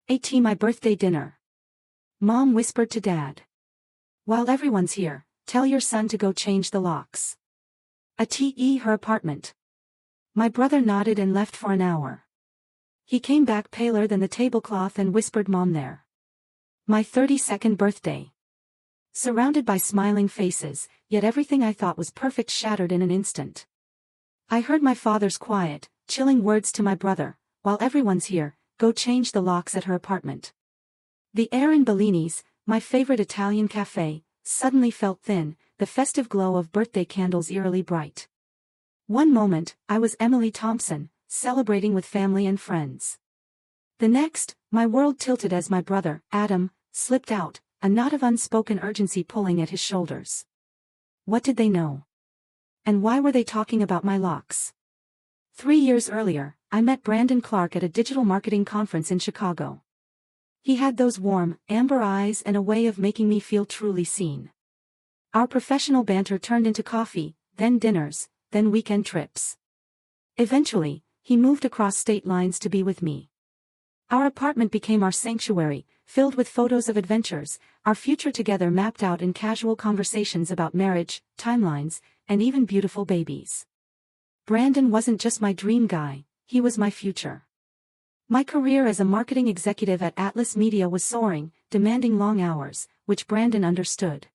My birthday dinner. Mom whispered to Dad. While everyone's here, tell your son to go change the locks. Her apartment. My brother nodded and left for an hour. He came back paler than the tablecloth and whispered, Mom there. My 32nd birthday. Surrounded by smiling faces, yet everything I thought was perfect shattered in an instant. I heard my father's quiet, chilling words to my brother, while everyone's here, go change the locks at her apartment. The air in Bellini's, my favorite Italian cafe, suddenly felt thin, the festive glow of birthday candles eerily bright. One moment, I was Emily Thompson, celebrating with family and friends. The next, my world tilted as my brother, Adam, slipped out, a knot of unspoken urgency pulling at his shoulders. What did they know? And why were they talking about my locks? 3 years earlier, I met Brandon Clark at a digital marketing conference in Chicago. He had those warm, amber eyes and a way of making me feel truly seen. Our professional banter turned into coffee, then dinners, then weekend trips. Eventually, he moved across state lines to be with me. Our apartment became our sanctuary, filled with photos of adventures, our future together mapped out in casual conversations about marriage, timelines, and even beautiful babies. Brandon wasn't just my dream guy, he was my future. My career as a marketing executive at Atlas Media was soaring, demanding long hours, which Brandon understood.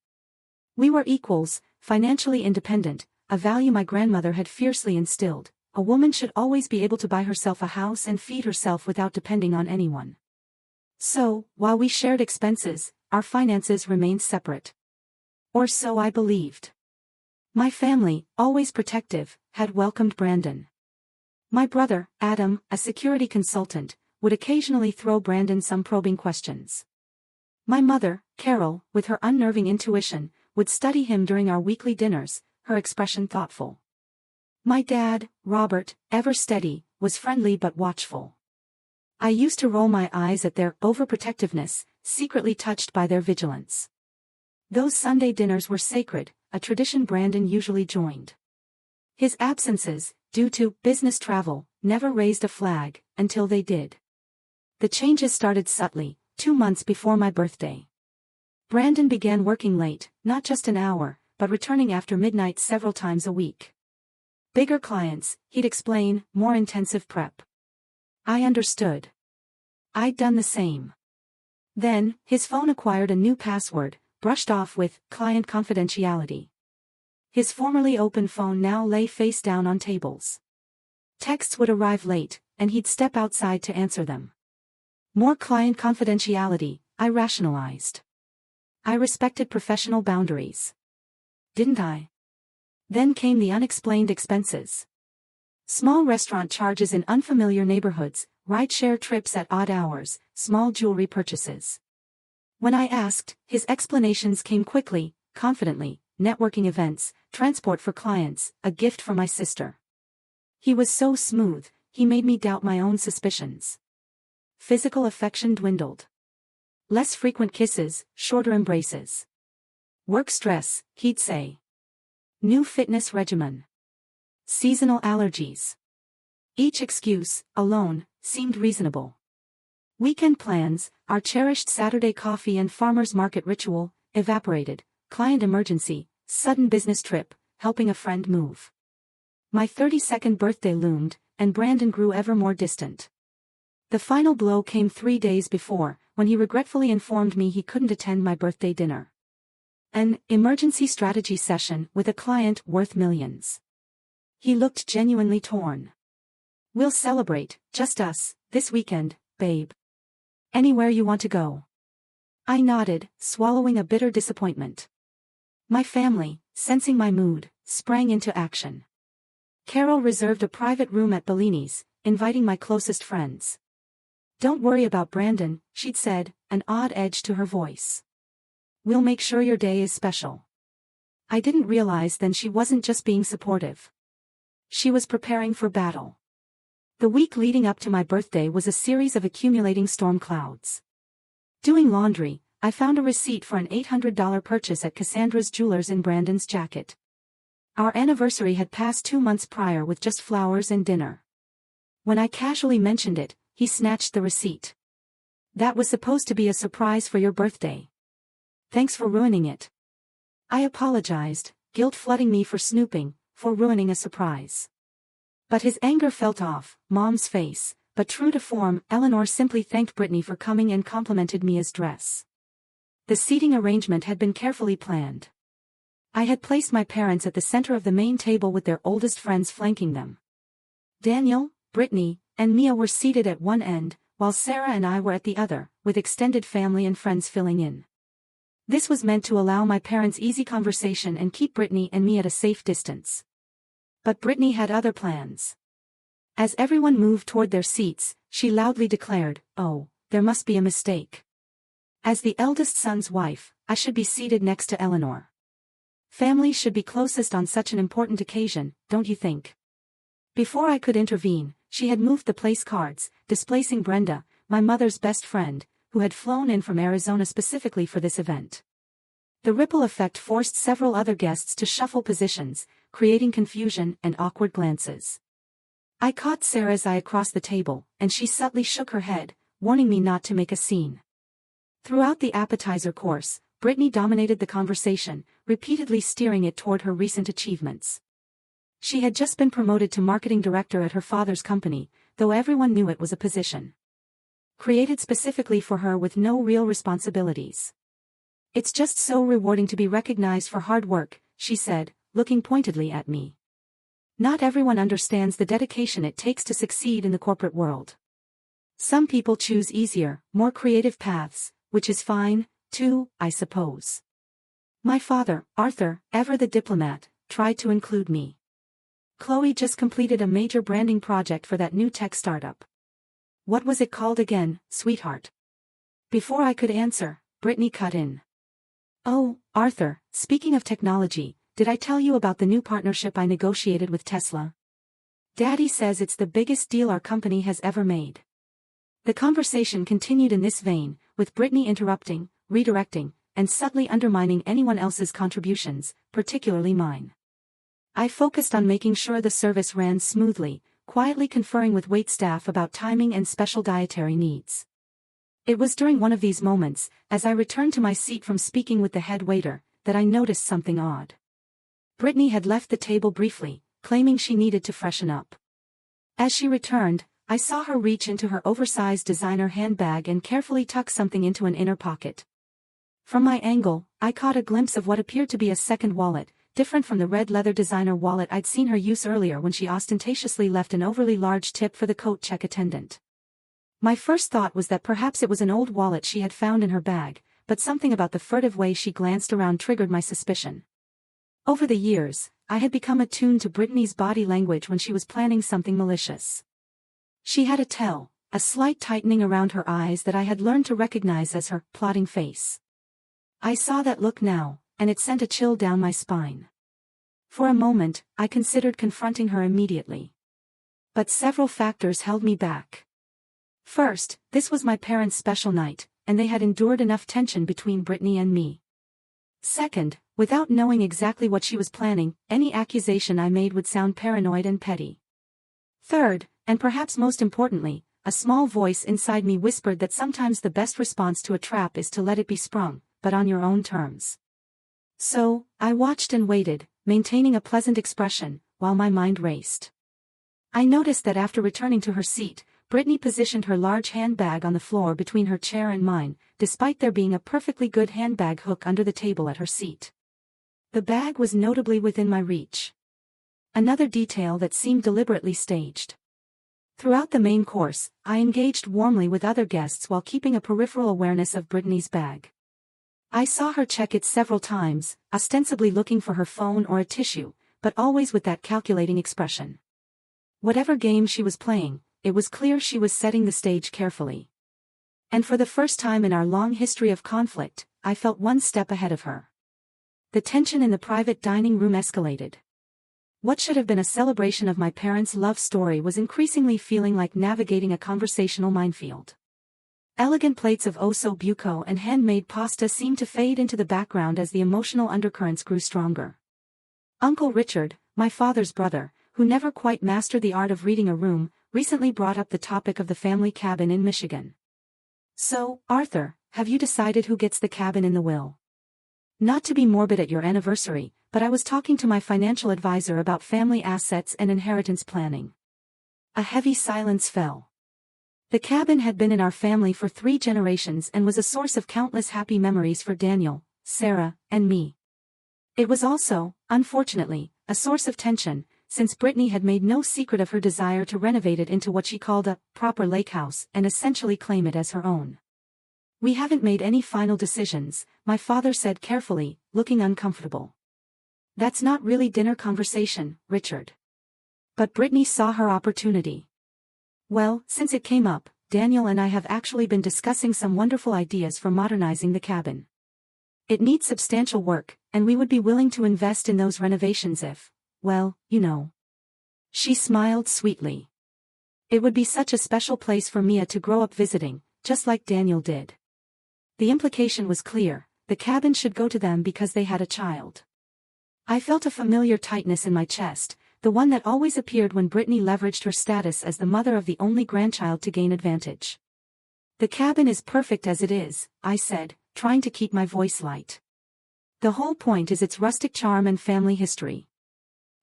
We were equals, financially independent, a value my grandmother had fiercely instilled. A woman should always be able to buy herself a house and feed herself without depending on anyone. So, while we shared expenses, our finances remained separate. Or so I believed. My family, always protective, had welcomed Brandon. My brother, Adam, a security consultant, would occasionally throw Brandon some probing questions. My mother, Carol, with her unnerving intuition, would study him during our weekly dinners, her expression thoughtful. My dad, Robert, ever steady, was friendly but watchful. I used to roll my eyes at their overprotectiveness, secretly touched by their vigilance. Those Sunday dinners were sacred, a tradition Brandon usually joined. His absences, due to business travel, never raised a flag, until they did. The changes started subtly, 2 months before my birthday. Brandon began working late, not just an hour, but returning after midnight several times a week. Bigger clients, he'd explain, more intensive prep. I understood. I'd done the same. Then, his phone acquired a new password, brushed off with client confidentiality. His formerly open phone now lay face down on tables. Texts would arrive late, and he'd step outside to answer them. More client confidentiality, I rationalized. I respected professional boundaries. Didn't I? Then came the unexplained expenses. Small restaurant charges in unfamiliar neighborhoods, rideshare trips at odd hours, small jewelry purchases. When I asked, his explanations came quickly, confidently: networking events, transport for clients, a gift for my sister. He was so smooth, he made me doubt my own suspicions. Physical affection dwindled. Less frequent kisses, shorter embraces. Work stress, he'd say. New fitness regimen. Seasonal allergies. Each excuse, alone, seemed reasonable. Weekend plans, our cherished Saturday coffee and farmers market ritual, evaporated. Client emergency, sudden business trip, helping a friend move. My 32nd birthday loomed, and Brandon grew ever more distant. The final blow came 3 days before, when he regretfully informed me he couldn't attend my birthday dinner. An emergency strategy session with a client worth millions. He looked genuinely torn. We'll celebrate, just us, this weekend, babe. Anywhere you want to go. I nodded, swallowing a bitter disappointment. My family, sensing my mood, sprang into action. Carol reserved a private room at Bellini's, inviting my closest friends. Don't worry about Brandon, she'd said, an odd edge to her voice. We'll make sure your day is special. I didn't realize then she wasn't just being supportive. She was preparing for battle. The week leading up to my birthday was a series of accumulating storm clouds. Doing laundry, I found a receipt for an $800 purchase at Cassandra's Jewelers in Brandon's jacket. Our anniversary had passed 2 months prior with just flowers and dinner. When I casually mentioned it, he snatched the receipt. That was supposed to be a surprise for your birthday. Thanks for ruining it. I apologized, guilt flooding me for snooping, for ruining a surprise. But his anger felt off Mom's face, but true to form, Eleanor simply thanked Brittany for coming and complimented Mia's dress. The seating arrangement had been carefully planned. I had placed my parents at the center of the main table with their oldest friends flanking them. Daniel, Brittany, and Mia were seated at one end, while Sarah and I were at the other, with extended family and friends filling in. This was meant to allow my parents easy conversation and keep Brittany and me at a safe distance. But Brittany had other plans. As everyone moved toward their seats, she loudly declared, "Oh, there must be a mistake. As the eldest son's wife, I should be seated next to Eleanor. Family should be closest on such an important occasion, don't you think?" Before I could intervene, she had moved the place cards, displacing Brenda, my mother's best friend, who had flown in from Arizona specifically for this event. The ripple effect forced several other guests to shuffle positions, creating confusion and awkward glances. I caught Sarah's eye across the table, and she subtly shook her head, warning me not to make a scene. Throughout the appetizer course, Brittany dominated the conversation, repeatedly steering it toward her recent achievements. She had just been promoted to marketing director at her father's company, though everyone knew it was a position created specifically for her with no real responsibilities. "It's just so rewarding to be recognized for hard work," she said, looking pointedly at me. "Not everyone understands the dedication it takes to succeed in the corporate world. Some people choose easier, more creative paths, which is fine, too, I suppose. My father, Arthur, ever the diplomat, tried to include me. Chloe just completed a major branding project for that new tech startup. What was it called again, sweetheart?" Before I could answer, Brittany cut in. "Oh, Arthur, speaking of technology, did I tell you about the new partnership I negotiated with Tesla? Daddy says it's the biggest deal our company has ever made." The conversation continued in this vein, with Brittany interrupting, redirecting, and subtly undermining anyone else's contributions, particularly mine. I focused on making sure the service ran smoothly, quietly conferring with waitstaff about timing and special dietary needs. It was during one of these moments, as I returned to my seat from speaking with the head waiter, that I noticed something odd. Brittany had left the table briefly, claiming she needed to freshen up. As she returned, I saw her reach into her oversized designer handbag and carefully tuck something into an inner pocket. From my angle, I caught a glimpse of what appeared to be a second wallet, different from the red leather designer wallet I'd seen her use earlier when she ostentatiously left an overly large tip for the coat check attendant. My first thought was that perhaps it was an old wallet she had found in her bag, but something about the furtive way she glanced around triggered my suspicion. Over the years, I had become attuned to Brittany's body language when she was planning something malicious. She had a slight tightening around her eyes that I had learned to recognize as her plotting face. I saw that look now, and it sent a chill down my spine. For a moment, I considered confronting her immediately. But several factors held me back. First, this was my parents' special night, and they had endured enough tension between Brittany and me. Second, without knowing exactly what she was planning, any accusation I made would sound paranoid and petty. Third, and perhaps most importantly, a small voice inside me whispered that sometimes the best response to a trap is to let it be sprung, but on your own terms. So, I watched and waited, maintaining a pleasant expression, while my mind raced. I noticed that after returning to her seat, Brittany positioned her large handbag on the floor between her chair and mine, despite there being a perfectly good handbag hook under the table at her seat. The bag was notably within my reach. Another detail that seemed deliberately staged. Throughout the main course, I engaged warmly with other guests while keeping a peripheral awareness of Brittany's bag. I saw her check it several times, ostensibly looking for her phone or a tissue, but always with that calculating expression. Whatever game she was playing, it was clear she was setting the stage carefully. And for the first time in our long history of conflict, I felt one step ahead of her. The tension in the private dining room escalated. What should have been a celebration of my parents' love story was increasingly feeling like navigating a conversational minefield. Elegant plates of osso buco and handmade pasta seemed to fade into the background as the emotional undercurrents grew stronger. Uncle Richard, my father's brother, who never quite mastered the art of reading a room, recently brought up the topic of the family cabin in Michigan. So, Arthur, have you decided who gets the cabin in the will? Not to be morbid at your anniversary, but I was talking to my financial advisor about family assets and inheritance planning. A heavy silence fell. The cabin had been in our family for 3 generations and was a source of countless happy memories for Daniel, Sarah, and me. It was also, unfortunately, a source of tension, since Brittany had made no secret of her desire to renovate it into what she called a proper lake house and essentially claim it as her own. We haven't made any final decisions, my father said carefully, looking uncomfortable. That's not really dinner conversation, Richard. But Brittany saw her opportunity. Well, since it came up, Daniel and I have actually been discussing some wonderful ideas for modernizing the cabin. It needs substantial work, and we would be willing to invest in those renovations if, well, you know. She smiled sweetly. It would be such a special place for Mia to grow up visiting, just like Daniel did. The implication was clear, the cabin should go to them because they had a child. I felt a familiar tightness in my chest, the one that always appeared when Brittany leveraged her status as the mother of the only grandchild to gain advantage. The cabin is perfect as it is, I said, trying to keep my voice light. The whole point is its rustic charm and family history.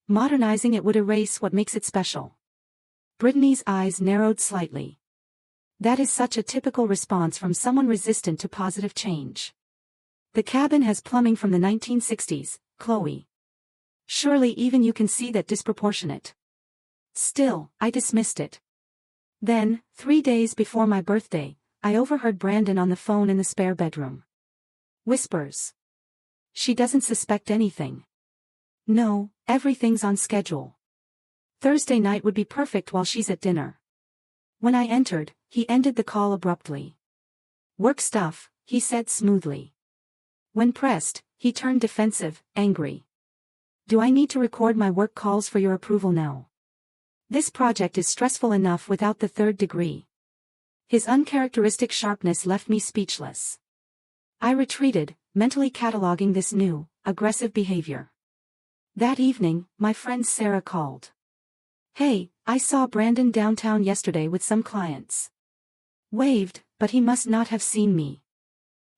Modernizing it would erase what makes it special. Brittany's eyes narrowed slightly. That is such a typical response from someone resistant to positive change. The cabin has plumbing from the 1960s, Chloe. Surely even you can see that disproportionate. Still, I dismissed it. Then, 3 days before my birthday, I overheard Brandon on the phone in the spare bedroom. Whispers. She doesn't suspect anything. No, everything's on schedule. Thursday night would be perfect while she's at dinner. When I entered, he ended the call abruptly. Work stuff, he said smoothly. When pressed, he turned defensive, angry. Do I need to record my work calls for your approval now? This project is stressful enough without the 3rd degree. His uncharacteristic sharpness left me speechless. I retreated, mentally cataloging this new, aggressive behavior. That evening, my friend Sarah called. Hey, I saw Brandon downtown yesterday with some clients. Waved, but he must not have seen me.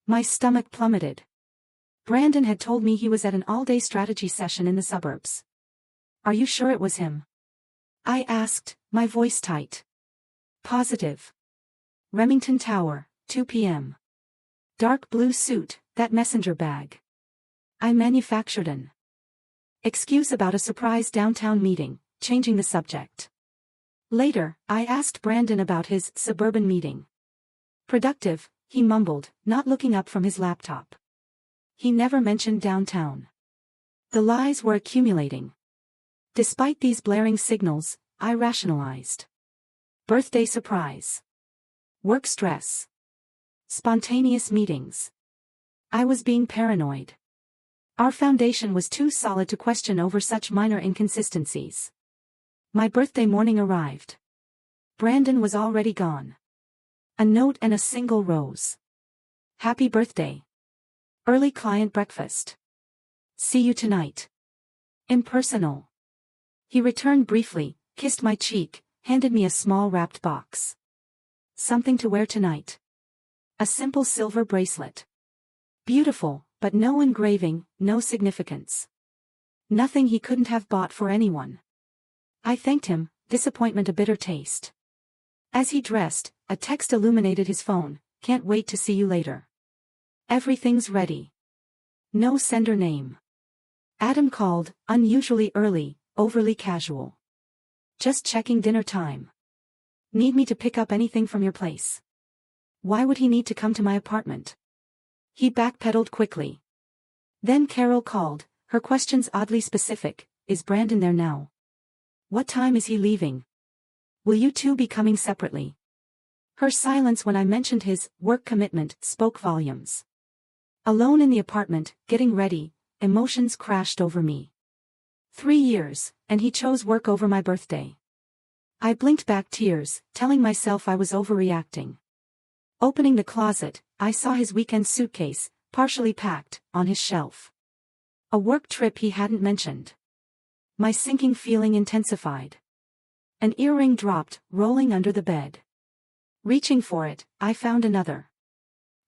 My stomach plummeted. Brandon had told me he was at an all-day strategy session in the suburbs. Are you sure it was him? I asked, my voice tight. Positive. Remington Tower, 2 p.m. Dark blue suit, that messenger bag. I manufactured an excuse about a surprise downtown meeting, changing the subject. Later, I asked Brandon about his suburban meeting. Productive, he mumbled, not looking up from his laptop. He never mentioned downtown. The lies were accumulating. Despite these blaring signals, I rationalized. Birthday surprise. Work stress. Spontaneous meetings. I was being paranoid. Our foundation was too solid to question over such minor inconsistencies. My birthday morning arrived. Brandon was already gone. A note and a single rose. Happy birthday. Early client breakfast. See you tonight. Impersonal. He returned briefly, kissed my cheek, handed me a small wrapped box. Something to wear tonight. A simple silver bracelet. Beautiful, but no engraving, no significance. Nothing he couldn't have bought for anyone. I thanked him, disappointment a bitter taste. As he dressed, a text illuminated his phone, can't wait to see you later. Everything's ready. No sender name. Adam called, unusually early, overly casual. Just checking dinner time. Need me to pick up anything from your place? Why would he need to come to my apartment? He backpedaled quickly. Then Carol called, her questions oddly specific. Is Brandon there now? What time is he leaving? Will you two be coming separately? Her silence when I mentioned his work commitment spoke volumes. Alone in the apartment, getting ready, emotions crashed over me. 3 years, and he chose work over my birthday. I blinked back tears, telling myself I was overreacting. Opening the closet, I saw his weekend suitcase, partially packed, on his shelf. A work trip he hadn't mentioned. My sinking feeling intensified. An earring dropped, rolling under the bed. Reaching for it, I found another.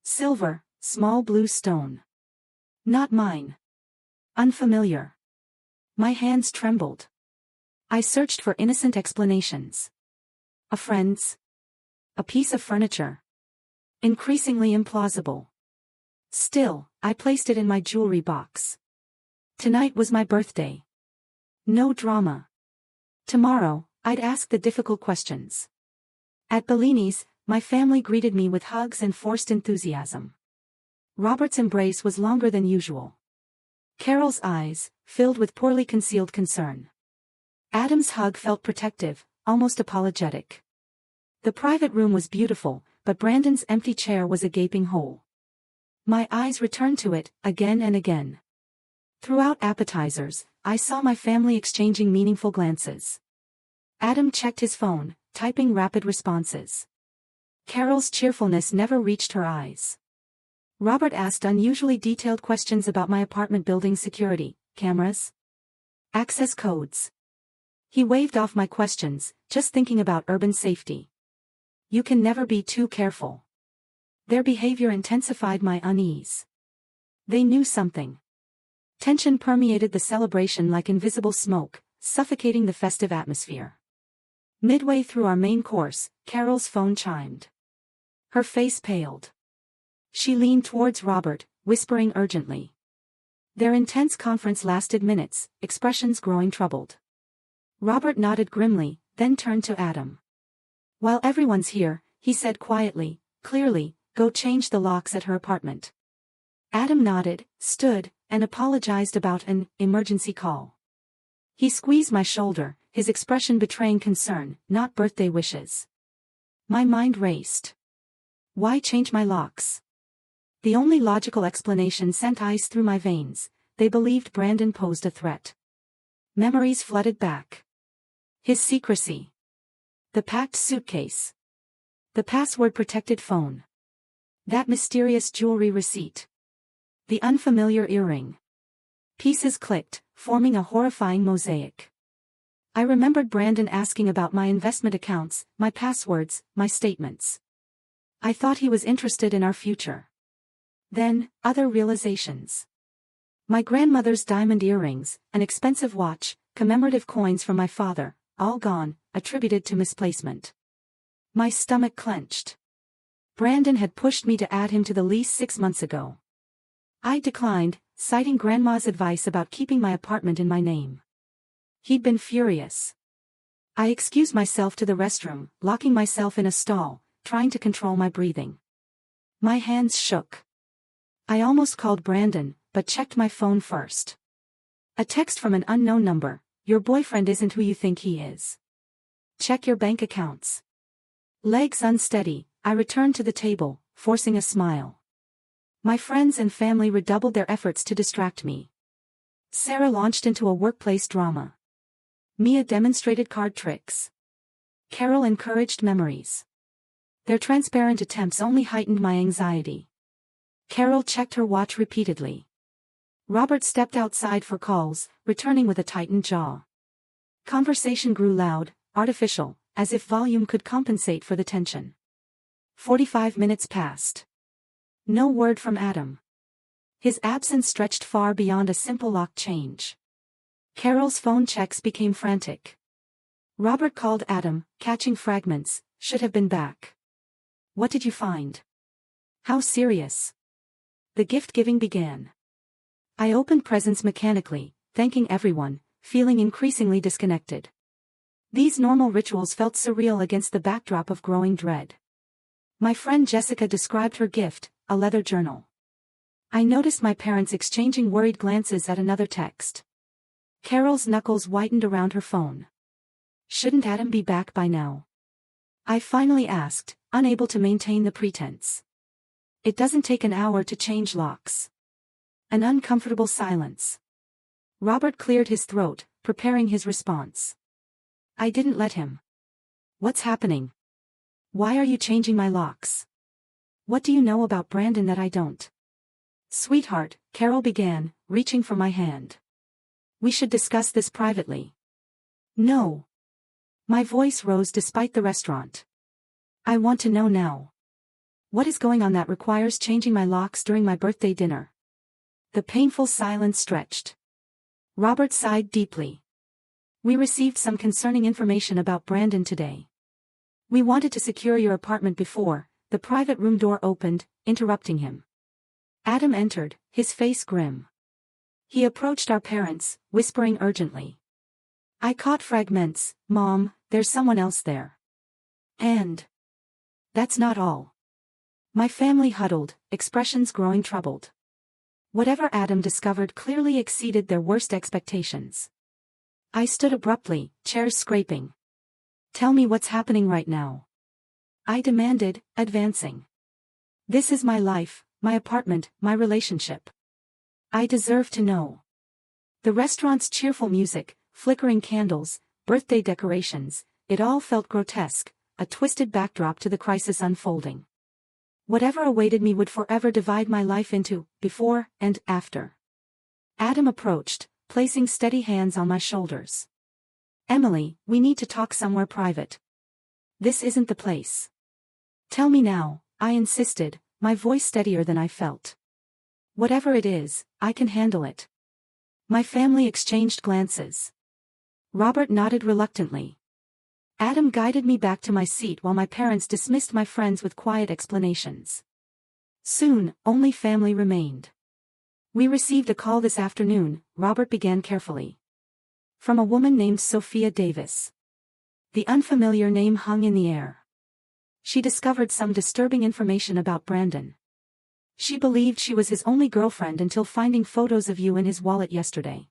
Silver, small blue stone. Not mine. Unfamiliar. My hands trembled. I searched for innocent explanations. A friend's. A piece of furniture. Increasingly implausible. Still, I placed it in my jewelry box. Tonight was my birthday. No drama. Tomorrow, I'd ask the difficult questions. At Bellini's, my family greeted me with hugs and forced enthusiasm. Robert's embrace was longer than usual. Carol's eyes, filled with poorly concealed concern. Adam's hug felt protective, almost apologetic. The private room was beautiful, but Brandon's empty chair was a gaping hole. My eyes returned to it, again and again. Throughout appetizers, I saw my family exchanging meaningful glances. Adam checked his phone, typing rapid responses. Carol's cheerfulness never reached her eyes. Robert asked unusually detailed questions about my apartment building security, cameras, access codes. He waved off my questions, just thinking about urban safety. You can never be too careful. Their behavior intensified my unease. They knew something. Tension permeated the celebration like invisible smoke, suffocating the festive atmosphere. Midway through our main course, Carol's phone chimed. Her face paled. She leaned towards Robert, whispering urgently. Their intense conference lasted minutes, expressions growing troubled. Robert nodded grimly, then turned to Adam. While everyone's here, he said quietly, clearly, go change the locks at her apartment. Adam nodded, stood, and apologized about an emergency call. He squeezed my shoulder, his expression betraying concern, not birthday wishes. My mind raced. Why change my locks? The only logical explanation sent ice through my veins. They believed Brandon posed a threat. Memories flooded back. His secrecy. The packed suitcase. The password-protected phone. That mysterious jewelry receipt. The unfamiliar earring. Pieces clicked, forming a horrifying mosaic. I remembered Brandon asking about my investment accounts, my passwords, my statements. I thought he was interested in our future. Then, other realizations. My grandmother's diamond earrings, an expensive watch, commemorative coins from my father, all gone, attributed to misplacement. My stomach clenched. Brandon had pushed me to add him to the lease 6 months ago. I declined, citing Grandma's advice about keeping my apartment in my name. He'd been furious. I excused myself to the restroom, locking myself in a stall, trying to control my breathing. My hands shook. I almost called Brandon, but checked my phone first. A text from an unknown number. Your boyfriend isn't who you think he is. Check your bank accounts. Legs unsteady, I returned to the table, forcing a smile. My friends and family redoubled their efforts to distract me. Sarah launched into a workplace drama. Mia demonstrated card tricks. Carol encouraged memories. Their transparent attempts only heightened my anxiety. Carol checked her watch repeatedly. Robert stepped outside for calls, returning with a tightened jaw. Conversation grew loud, artificial, as if volume could compensate for the tension. 45 minutes passed. No word from Adam. His absence stretched far beyond a simple lock change. Carol's phone checks became frantic. Robert called Adam, catching fragments, should have been back. What did you find? How serious? The gift-giving began. I opened presents mechanically, thanking everyone, feeling increasingly disconnected. These normal rituals felt surreal against the backdrop of growing dread. My friend Jessica described her gift, a leather journal. I noticed my parents exchanging worried glances at another text. Carol's knuckles whitened around her phone. Shouldn't Adam be back by now? I finally asked, unable to maintain the pretense. It doesn't take an hour to change locks. An uncomfortable silence. Robert cleared his throat, preparing his response. I didn't let him. What's happening? Why are you changing my locks? What do you know about Brandon that I don't? Sweetheart, Carol began, reaching for my hand. We should discuss this privately. No. My voice rose despite the restaurant. I want to know now. What is going on that requires changing my locks during my birthday dinner? The painful silence stretched. Robert sighed deeply. We received some concerning information about Brandon today. We wanted to secure your apartment before the private room door opened, interrupting him. Adam entered, his face grim. He approached our parents, whispering urgently. I caught fragments, Mom, there's someone else there. And that's not all. My family huddled, expressions growing troubled. Whatever Adam discovered clearly exceeded their worst expectations. I stood abruptly, chairs scraping. Tell me what's happening right now. I demanded, advancing. This is my life, my apartment, my relationship. I deserve to know. The restaurant's cheerful music, flickering candles, birthday decorations, it all felt grotesque, a twisted backdrop to the crisis unfolding. Whatever awaited me would forever divide my life into before and after. Adam approached, placing steady hands on my shoulders. Emily, we need to talk somewhere private. This isn't the place. Tell me now, I insisted, my voice steadier than I felt. Whatever it is, I can handle it. My family exchanged glances. Robert nodded reluctantly. Adam guided me back to my seat while my parents dismissed my friends with quiet explanations. Soon, only family remained. We received a call this afternoon, Robert began carefully. From a woman named Sophia Davis. The unfamiliar name hung in the air. She discovered some disturbing information about Brandon. She believed she was his only girlfriend until finding photos of you in his wallet yesterday.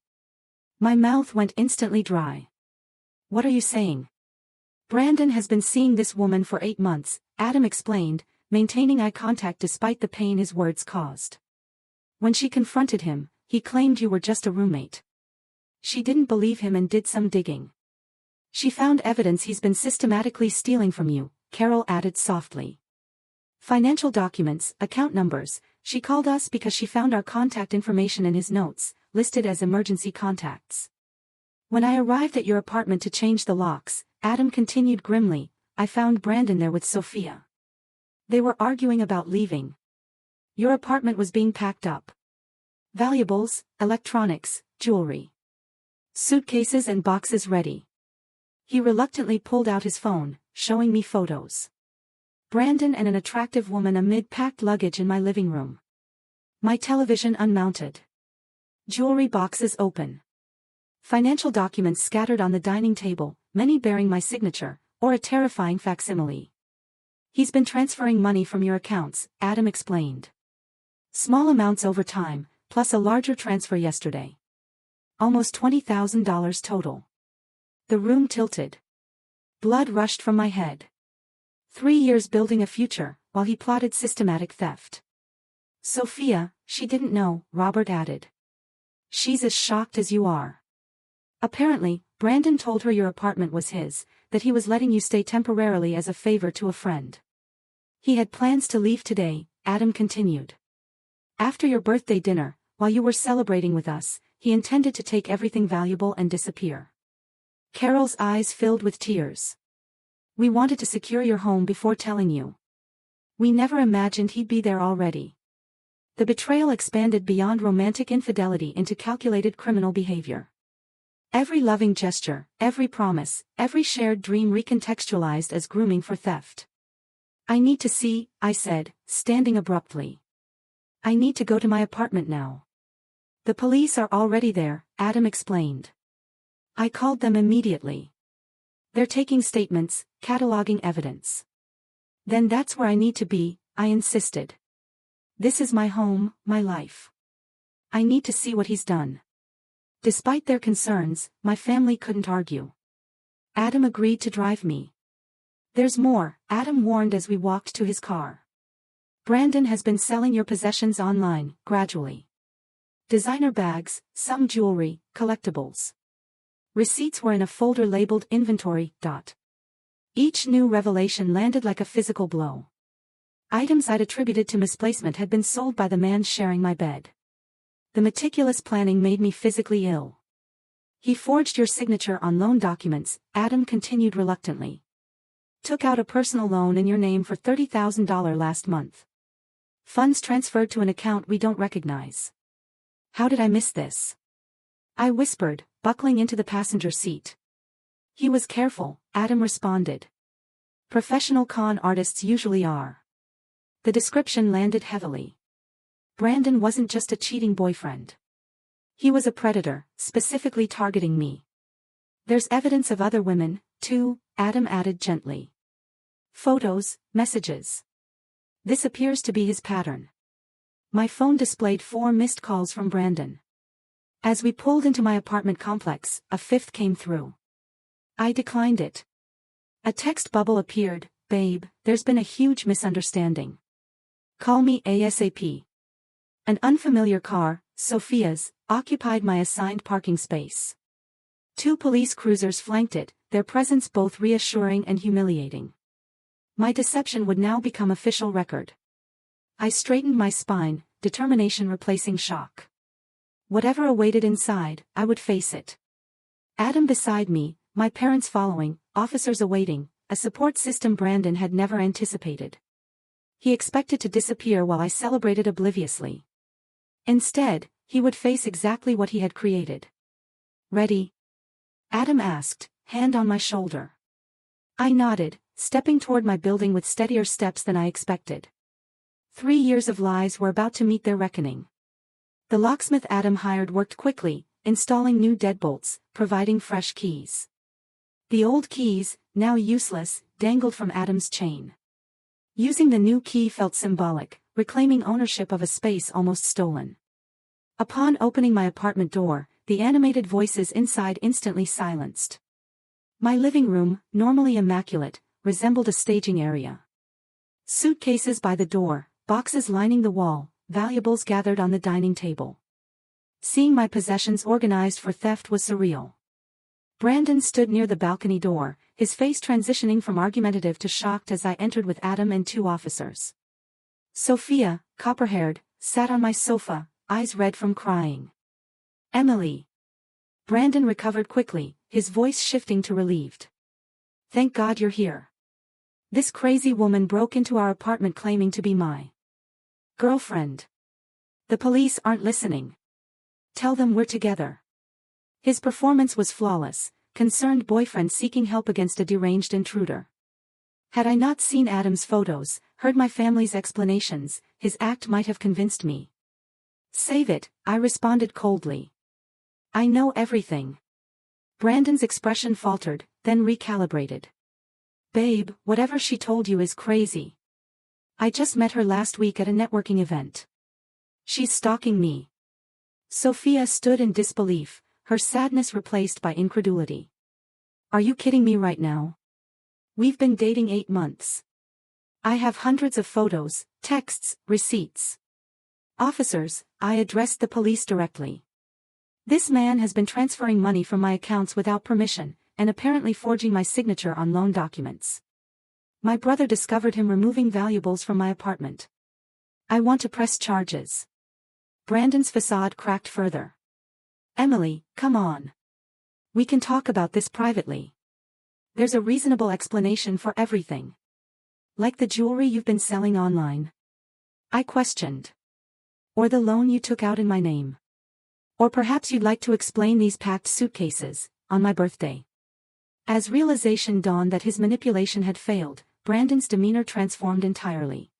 My mouth went instantly dry. What are you saying? Brandon has been seeing this woman for 8 months, Adam explained, maintaining eye contact despite the pain his words caused. When she confronted him, he claimed you were just a roommate. She didn't believe him and did some digging. She found evidence he's been systematically stealing from you, Carol added softly. Financial documents, account numbers, she called us because she found our contact information in his notes, listed as emergency contacts. When I arrived at your apartment to change the locks, Adam continued grimly, I found Brandon there with Sophia. They were arguing about leaving. Your apartment was being packed up. Valuables, electronics, jewelry. Suitcases and boxes ready. He reluctantly pulled out his phone, showing me photos. Brandon and an attractive woman amid packed luggage in my living room. My television unmounted. Jewelry boxes open. Financial documents scattered on the dining table, many bearing my signature, or a terrifying facsimile. He's been transferring money from your accounts, Adam explained. Small amounts over time, plus a larger transfer yesterday. Almost $20,000 total. The room tilted. Blood rushed from my head. 3 years building a future, while he plotted systematic theft. Sophia, she didn't know, Robert added. She's as shocked as you are. Apparently, Brandon told her your apartment was his, that he was letting you stay temporarily as a favor to a friend. He had plans to leave today, Adam continued. After your birthday dinner, while you were celebrating with us, he intended to take everything valuable and disappear. Carol's eyes filled with tears. We wanted to secure your home before telling you. We never imagined he'd be there already. The betrayal expanded beyond romantic infidelity into calculated criminal behavior. Every loving gesture, every promise, every shared dream recontextualized as grooming for theft. I need to see, I said, standing abruptly. I need to go to my apartment now. The police are already there, Adam explained. I called them immediately. They're taking statements, cataloging evidence. Then that's where I need to be, I insisted. This is my home, my life. I need to see what he's done. Despite their concerns, my family couldn't argue. Adam agreed to drive me. There's more, Adam warned as we walked to his car. Brandon has been selling your possessions online, gradually. Designer bags, some jewelry, collectibles. Receipts were in a folder labeled inventory. Each new revelation landed like a physical blow. Items I'd attributed to misplacement had been sold by the man sharing my bed. The meticulous planning made me physically ill. He forged your signature on loan documents, Adam continued reluctantly. Took out a personal loan in your name for $30,000 last month. Funds transferred to an account we don't recognize. How did I miss this? I whispered, buckling into the passenger seat. He was careful, Adam responded. Professional con artists usually are. The description landed heavily. Brandon wasn't just a cheating boyfriend. He was a predator, specifically targeting me. There's evidence of other women, too, Adam added gently. Photos, messages. This appears to be his pattern. My phone displayed 4 missed calls from Brandon. As we pulled into my apartment complex, a 5th came through. I declined it. A text bubble appeared, babe, there's been a huge misunderstanding. Call me ASAP. An unfamiliar car, Sophia's, occupied my assigned parking space. 2 police cruisers flanked it, their presence both reassuring and humiliating. My deception would now become official record. I straightened my spine, determination replacing shock. Whatever awaited inside, I would face it. Adam beside me, my parents following, officers awaiting, a support system Brandon had never anticipated. He expected to disappear while I celebrated obliviously. Instead, he would face exactly what he had created. Ready? Adam asked, hand on my shoulder. I nodded, stepping toward my building with steadier steps than I expected. 3 years of lies were about to meet their reckoning. The locksmith Adam hired worked quickly, installing new deadbolts, providing fresh keys. The old keys, now useless, dangled from Adam's chain. Using the new key felt symbolic, reclaiming ownership of a space almost stolen. Upon opening my apartment door, the animated voices inside instantly silenced. My living room, normally immaculate, resembled a staging area. Suitcases by the door, boxes lining the wall, valuables gathered on the dining table. Seeing my possessions organized for theft was surreal. Brandon stood near the balcony door, his face transitioning from argumentative to shocked as I entered with Adam and 2 officers. Sophia, copper-haired, sat on my sofa, eyes red from crying. Emily. Brandon recovered quickly, his voice shifting to relieved. Thank God you're here. This crazy woman broke into our apartment claiming to be my girlfriend. The police aren't listening. Tell them we're together. His performance was flawless, concerned boyfriend seeking help against a deranged intruder. Had I not seen Adam's photos, heard my family's explanations, his act might have convinced me. Save it, I responded coldly. I know everything. Brandon's expression faltered, then recalibrated. Babe, whatever she told you is crazy. I just met her last week at a networking event. She's stalking me. Sophia stood in disbelief, her sadness replaced by incredulity. Are you kidding me right now? We've been dating 8 months. I have hundreds of photos, texts, receipts. Officers, I addressed the police directly. This man has been transferring money from my accounts without permission, and apparently forging my signature on loan documents. My brother discovered him removing valuables from my apartment. I want to press charges. Brandon's facade cracked further. Emily, come on. We can talk about this privately. There's a reasonable explanation for everything. Like the jewelry you've been selling online? I questioned. Or the loan you took out in my name? Or perhaps you'd like to explain these packed suitcases, on my birthday. As realization dawned that his manipulation had failed, Brandon's demeanor transformed entirely.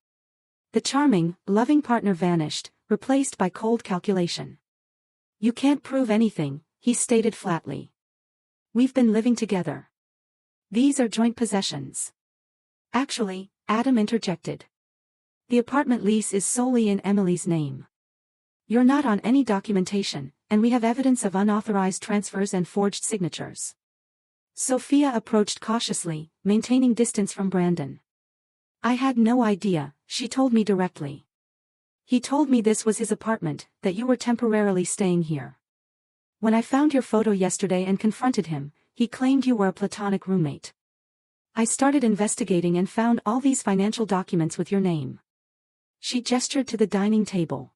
The charming, loving partner vanished, replaced by cold calculation. You can't prove anything, he stated flatly. We've been living together. These are joint possessions. Actually, Adam interjected. The apartment lease is solely in Emily's name. You're not on any documentation, and we have evidence of unauthorized transfers and forged signatures. Sophia approached cautiously, maintaining distance from Brandon. I had no idea, she told me directly. He told me this was his apartment, that you were temporarily staying here. When I found your photo yesterday and confronted him, he claimed you were a platonic roommate. I started investigating and found all these financial documents with your name. She gestured to the dining table.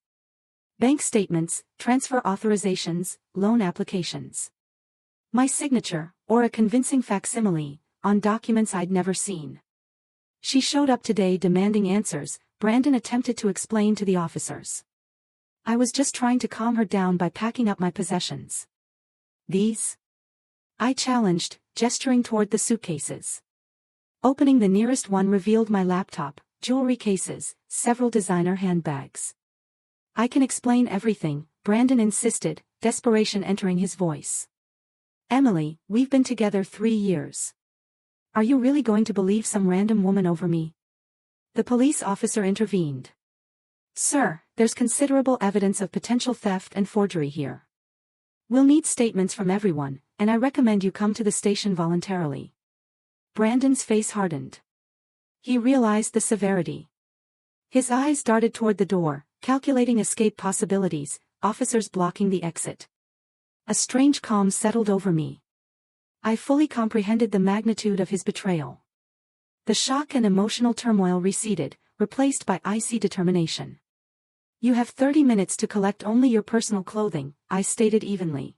Bank statements, transfer authorizations, loan applications. My signature, or a convincing facsimile, on documents I'd never seen. She showed up today demanding answers, Brandon attempted to explain to the officers. I was just trying to calm her down by packing up my possessions. These? I challenged, gesturing toward the suitcases. Opening the nearest one revealed my laptop, jewelry cases, several designer handbags. I can explain everything, Brandon insisted, desperation entering his voice. Emily, we've been together 3 years. Are you really going to believe some random woman over me? The police officer intervened. Sir, there's considerable evidence of potential theft and forgery here. We'll need statements from everyone, and I recommend you come to the station voluntarily. Brandon's face hardened. He realized the severity. His eyes darted toward the door, calculating escape possibilities, officers blocking the exit. A strange calm settled over me. I fully comprehended the magnitude of his betrayal. The shock and emotional turmoil receded, replaced by icy determination. You have 30 minutes to collect only your personal clothing, I stated evenly.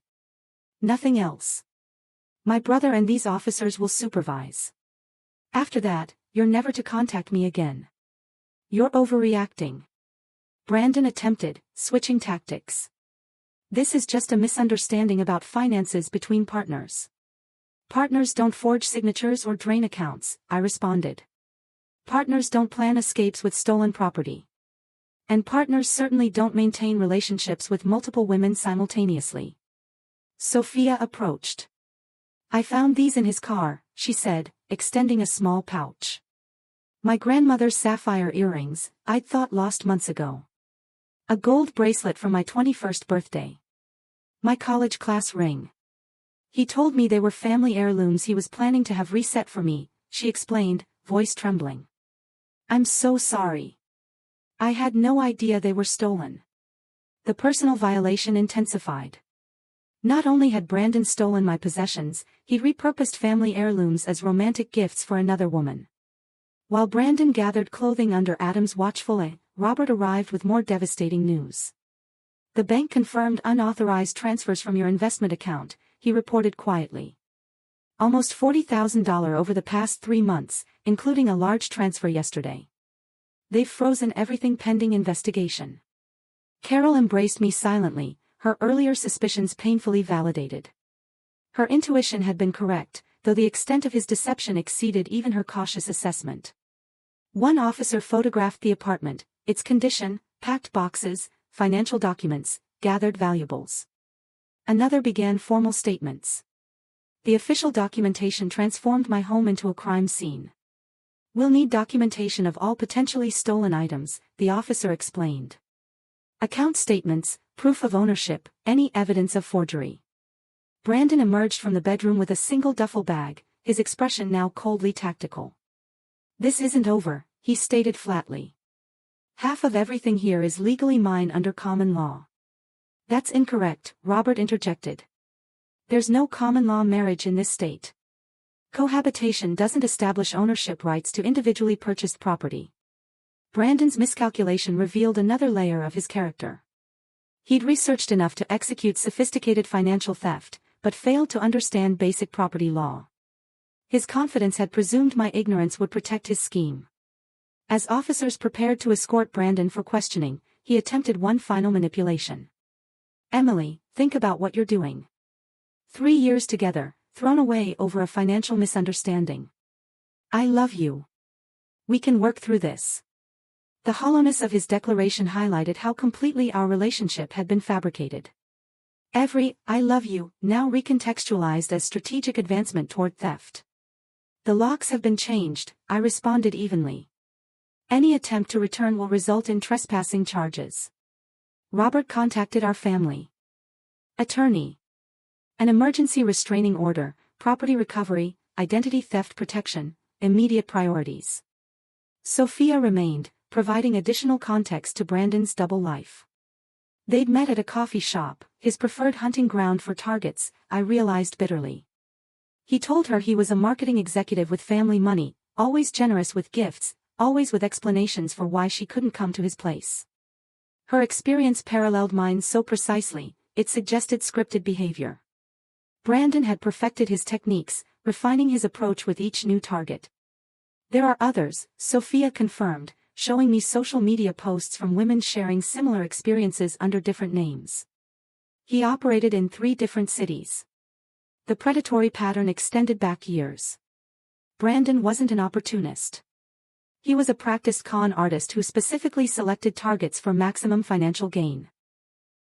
Nothing else. My brother and these officers will supervise. After that, you're never to contact me again. You're overreacting. Brandon attempted, switching tactics. This is just a misunderstanding about finances between partners. Partners don't forge signatures or drain accounts, I responded. Partners don't plan escapes with stolen property. And partners certainly don't maintain relationships with multiple women simultaneously. Sophia approached. I found these in his car, she said, extending a small pouch. My grandmother's sapphire earrings, I'd thought lost months ago. A gold bracelet for my 21st birthday. My college class ring. He told me they were family heirlooms he was planning to have reset for me, she explained, voice trembling. I'm so sorry. I had no idea they were stolen. The personal violation intensified. Not only had Brandon stolen my possessions, he'd repurposed family heirlooms as romantic gifts for another woman. While Brandon gathered clothing under Adam's watchful eye, Robert arrived with more devastating news. The bank confirmed unauthorized transfers from your investment account, he reported quietly. Almost $40,000 over the past 3 months, including a large transfer yesterday. They've frozen everything pending investigation. Carol embraced me silently, her earlier suspicions painfully validated. Her intuition had been correct, though the extent of his deception exceeded even her cautious assessment. One officer photographed the apartment, its condition, packed boxes, financial documents, gathered valuables. Another began formal statements. The official documentation transformed my home into a crime scene. We'll need documentation of all potentially stolen items, the officer explained. Account statements, proof of ownership, any evidence of forgery. Brandon emerged from the bedroom with a single duffel bag, his expression now coldly tactical. This isn't over, he stated flatly. Half of everything here is legally mine under common law. That's incorrect, Robert interjected. There's no common law marriage in this state. Cohabitation doesn't establish ownership rights to individually purchased property. Brandon's miscalculation revealed another layer of his character. He'd researched enough to execute sophisticated financial theft, but failed to understand basic property law. His confidence had presumed my ignorance would protect his scheme. As officers prepared to escort Brandon for questioning, he attempted one final manipulation. Emily, think about what you're doing. 3 years together, thrown away over a financial misunderstanding. I love you. We can work through this. The hollowness of his declaration highlighted how completely our relationship had been fabricated. Every "I love you" now recontextualized as strategic advancement toward theft. The locks have been changed, I responded evenly. Any attempt to return will result in trespassing charges. Robert contacted our family. Attorney. An emergency restraining order, property recovery, identity theft protection, immediate priorities. Sophia remained, providing additional context to Brandon's double life. They'd met at a coffee shop, his preferred hunting ground for targets, I realized bitterly. He told her he was a marketing executive with family money, always generous with gifts, always with explanations for why she couldn't come to his place. Her experience paralleled mine so precisely, it suggested scripted behavior. Brandon had perfected his techniques, refining his approach with each new target. There are others, Sophia confirmed, showing me social media posts from women sharing similar experiences under different names. He operated in 3 different cities. The predatory pattern extended back years. Brandon wasn't an opportunist. He was a practiced con artist who specifically selected targets for maximum financial gain.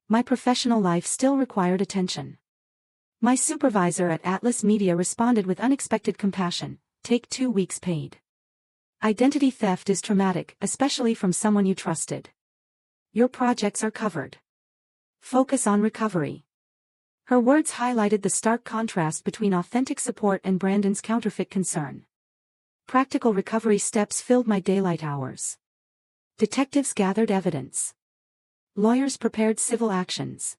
My professional life still required attention. My supervisor at Atlas Media responded with unexpected compassion, "Take 2 weeks paid. Identity theft is traumatic, especially from someone you trusted. Your projects are covered. Focus on recovery." Her words highlighted the stark contrast between authentic support and Brandon's counterfeit concern. Practical recovery steps filled my daylight hours. Detectives gathered evidence. Lawyers prepared civil actions.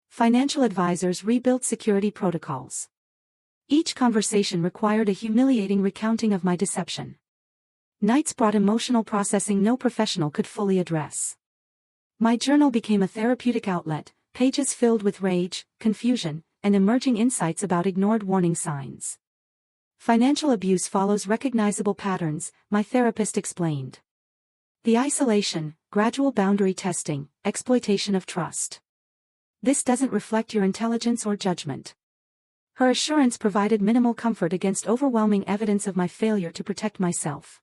Financial advisors rebuilt security protocols. Each conversation required a humiliating recounting of my deception. Nights brought emotional processing no professional could fully address. My journal became a therapeutic outlet, pages filled with rage, confusion, and emerging insights about ignored warning signs. Financial abuse follows recognizable patterns, my therapist explained. The isolation, gradual boundary testing, exploitation of trust. This doesn't reflect your intelligence or judgment. Her assurance provided minimal comfort against overwhelming evidence of my failure to protect myself.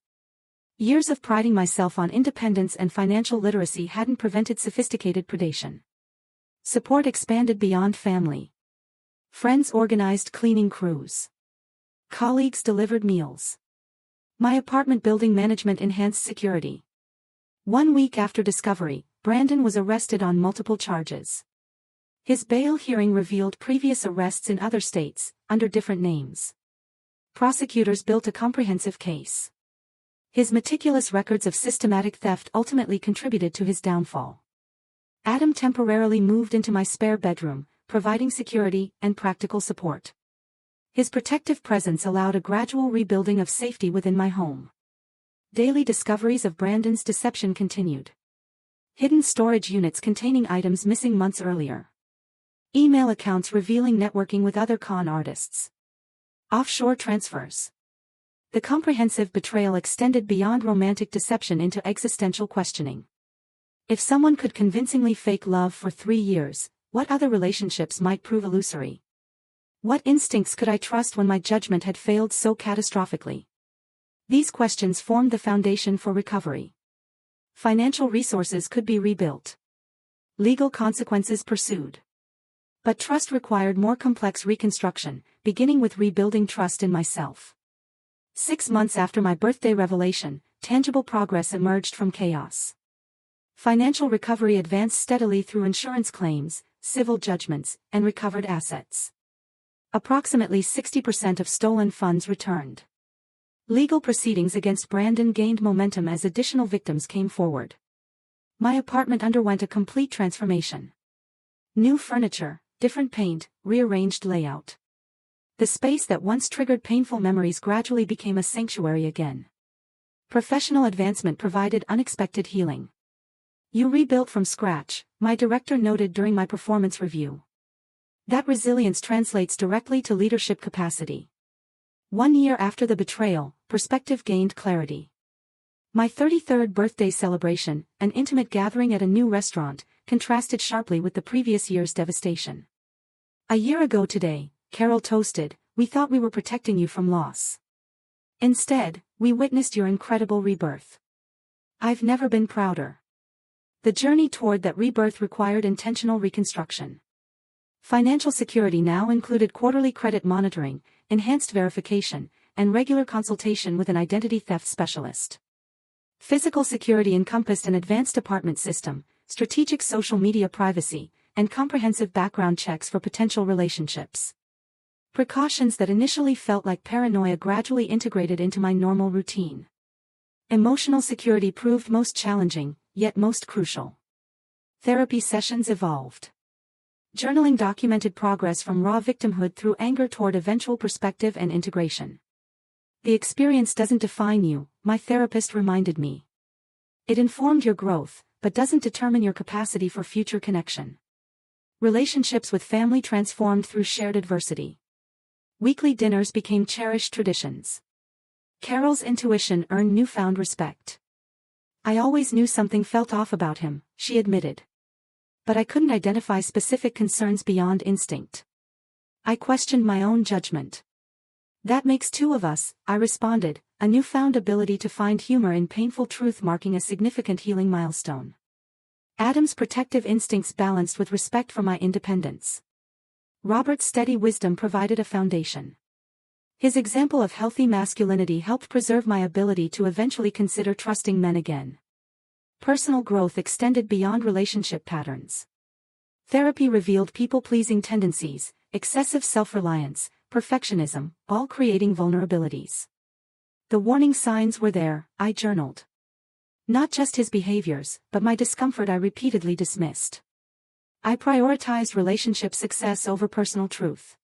Years of priding myself on independence and financial literacy hadn't prevented sophisticated predation. Support expanded beyond family. Friends organized cleaning crews. Colleagues delivered meals. My apartment building management enhanced security. 1 week after discovery, Brandon was arrested on multiple charges. His bail hearing revealed previous arrests in other states, under different names. Prosecutors built a comprehensive case. His meticulous records of systematic theft ultimately contributed to his downfall. Adam temporarily moved into my spare bedroom, providing security and practical support. His protective presence allowed a gradual rebuilding of safety within my home. Daily discoveries of Brandon's deception continued. Hidden storage units containing items missing months earlier. Email accounts revealing networking with other con artists. Offshore transfers. The comprehensive betrayal extended beyond romantic deception into existential questioning. If someone could convincingly fake love for 3 years, what other relationships might prove illusory? What instincts could I trust when my judgment had failed so catastrophically? These questions formed the foundation for recovery. Financial resources could be rebuilt. Legal consequences pursued. But trust required more complex reconstruction, beginning with rebuilding trust in myself. 6 months after my birthday revelation, tangible progress emerged from chaos. Financial recovery advanced steadily through insurance claims, civil judgments, and recovered assets. Approximately 60% of stolen funds returned. Legal proceedings against Brandon gained momentum as additional victims came forward. My apartment underwent a complete transformation. New furniture, different paint, rearranged layout. The space that once triggered painful memories gradually became a sanctuary again. Professional advancement provided unexpected healing. "You rebuilt from scratch," my director noted during my performance review. That resilience translates directly to leadership capacity. 1 year after the betrayal, perspective gained clarity. My 33rd birthday celebration, an intimate gathering at a new restaurant, contrasted sharply with the previous year's devastation. "A year ago today," Carol toasted, "we thought we were protecting you from loss. Instead, we witnessed your incredible rebirth. I've never been prouder." The journey toward that rebirth required intentional reconstruction. Financial security now included quarterly credit monitoring, enhanced verification, and regular consultation with an identity theft specialist. Physical security encompassed an advanced apartment system, strategic social media privacy, and comprehensive background checks for potential relationships. Precautions that initially felt like paranoia gradually integrated into my normal routine. Emotional security proved most challenging, yet most crucial. Therapy sessions evolved. Journaling documented progress from raw victimhood through anger toward eventual perspective and integration. "The experience doesn't define you," my therapist reminded me. "It informed your growth, but doesn't determine your capacity for future connection." Relationships with family transformed through shared adversity. Weekly dinners became cherished traditions. Carol's intuition earned newfound respect. I always knew something felt off about him, she admitted. But I couldn't identify specific concerns beyond instinct. I questioned my own judgment. That makes two of us, I responded, a newfound ability to find humor in painful truth marking a significant healing milestone. Adam's protective instincts balanced with respect for my independence. Robert's steady wisdom provided a foundation. His example of healthy masculinity helped preserve my ability to eventually consider trusting men again. Personal growth extended beyond relationship patterns. Therapy revealed people-pleasing tendencies, excessive self-reliance, perfectionism, all creating vulnerabilities. The warning signs were there, I journaled. Not just his behaviors, but my discomfort I repeatedly dismissed. I prioritized relationship success over personal truth.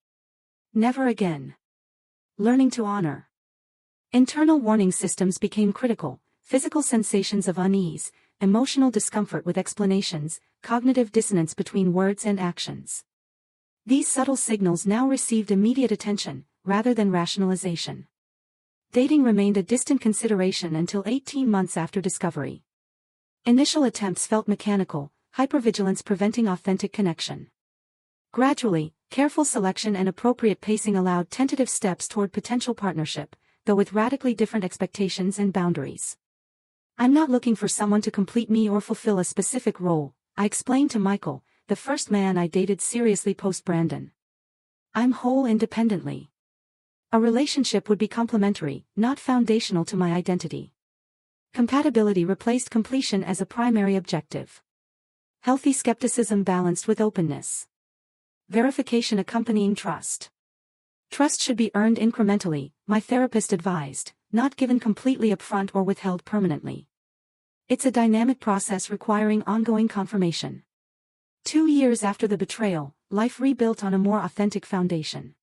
Never again. Learning to honor. Internal warning systems became critical: physical sensations of unease, emotional discomfort with explanations, cognitive dissonance between words and actions. These subtle signals now received immediate attention, rather than rationalization. Dating remained a distant consideration until 18 months after discovery. Initial attempts felt mechanical, hypervigilance preventing authentic connection. Gradually, careful selection and appropriate pacing allowed tentative steps toward potential partnership, though with radically different expectations and boundaries. I'm not looking for someone to complete me or fulfill a specific role, I explained to Michael, the first man I dated seriously post-Brandon. I'm whole independently. A relationship would be complementary, not foundational to my identity. Compatibility replaced completion as a primary objective. Healthy skepticism balanced with openness. Verification accompanying trust. Trust should be earned incrementally, my therapist advised, not given completely upfront or withheld permanently. It's a dynamic process requiring ongoing confirmation. 2 years after the betrayal, life rebuilt on a more authentic foundation.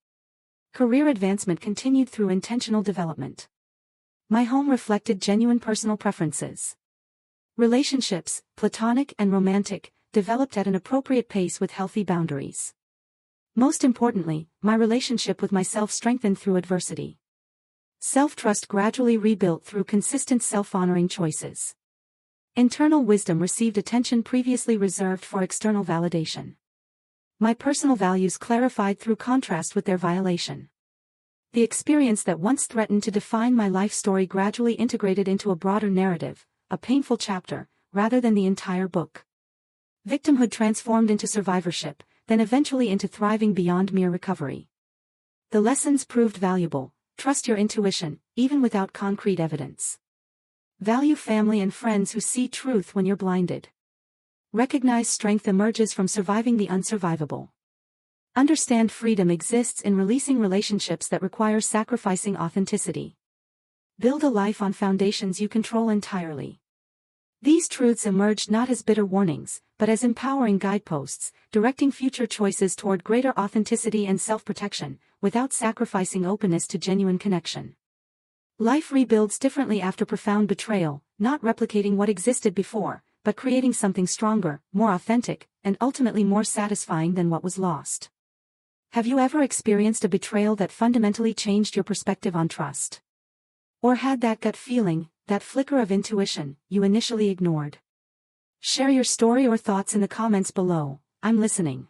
Career advancement continued through intentional development. My home reflected genuine personal preferences. Relationships, platonic and romantic, developed at an appropriate pace with healthy boundaries. Most importantly, my relationship with myself strengthened through adversity. Self-trust gradually rebuilt through consistent self-honoring choices. Internal wisdom received attention previously reserved for external validation. My personal values clarified through contrast with their violation. The experience that once threatened to define my life story gradually integrated into a broader narrative, a painful chapter, rather than the entire book. Victimhood transformed into survivorship, then eventually into thriving beyond mere recovery. The lessons proved valuable: trust your intuition, even without concrete evidence. Value family and friends who see truth when you're blinded. Recognize strength emerges from surviving the unsurvivable. Understand freedom exists in releasing relationships that require sacrificing authenticity. Build a life on foundations you control entirely. These truths emerged not as bitter warnings, but as empowering guideposts, directing future choices toward greater authenticity and self-protection, without sacrificing openness to genuine connection. Life rebuilds differently after profound betrayal, not replicating what existed before, but creating something stronger, more authentic, and ultimately more satisfying than what was lost. Have you ever experienced a betrayal that fundamentally changed your perspective on trust? Or had that gut feeling, that flicker of intuition, you initially ignored? Share your story or thoughts in the comments below. I'm listening.